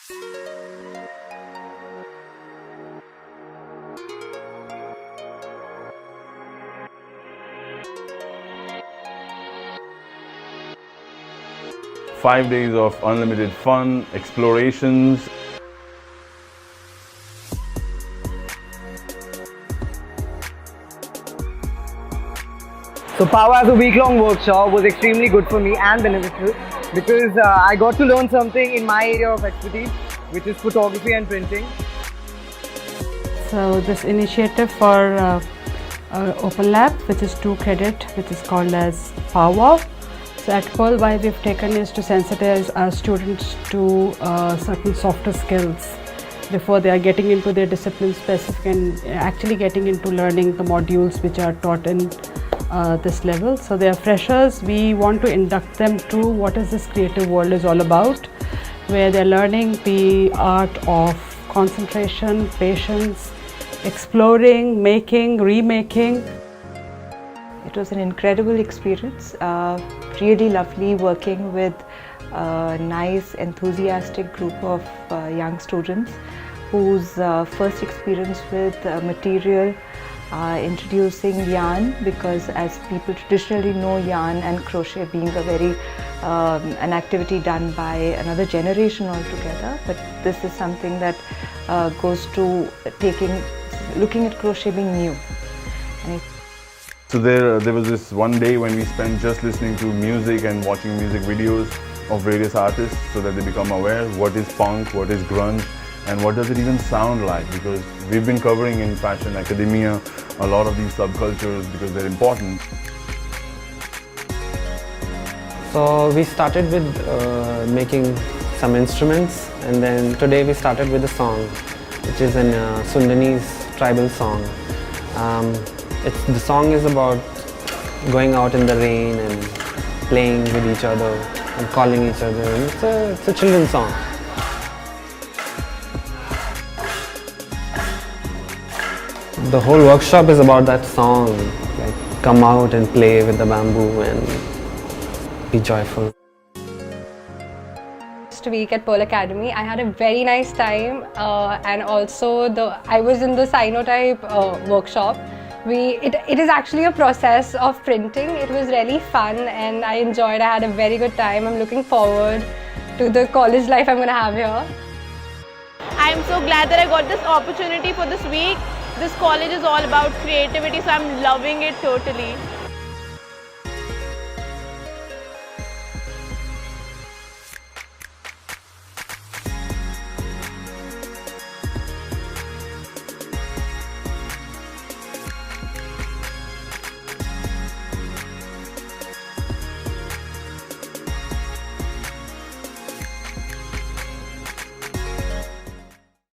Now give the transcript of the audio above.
5 days of unlimited fun, explorations. So Pow Wow as a week-long workshop was extremely good for me and beneficial because I got to learn something in my area of expertise, which is photography and printing. So this initiative for Open Lab, which is 2 credit, which is called as Powwow. So at Pearl, why we've taken is to sensitize our students to certain softer skills before they are getting into their discipline specific and actually getting into learning the modules which are taught in this level. So they are freshers. We want to induct them to what is this creative world is all about, where they're learning the art of concentration, patience, exploring, making, remaking. It was an incredible experience, really lovely working with a nice, enthusiastic group of young students whose first experience with material, introducing yarn, because as people traditionally know, yarn and crochet being a very an activity done by another generation altogether, but this is something that goes to looking at crochet being new. So there was this one day when we spent just listening to music and watching music videos of various artists so that they become aware what is punk, what is grunge, and what does it even sound like, because we've been covering in fashion academia a lot of these subcultures because they're important. So we started with making some instruments, and then today we started with a song, which is an Sundanese tribal song. The song is about going out in the rain and playing with each other and calling each other, and it's a children's song. The whole workshop is about that song, like come out and play with the bamboo and be joyful. Last week at Pearl Academy, I had a very nice time, and also I was in the cyanotype workshop. It is actually a process of printing. It was really fun and I enjoyed. I had a very good time. I'm looking forward to the college life I'm going to have here. I'm so glad that I got this opportunity for this week. This college is all about creativity, so I'm loving it totally.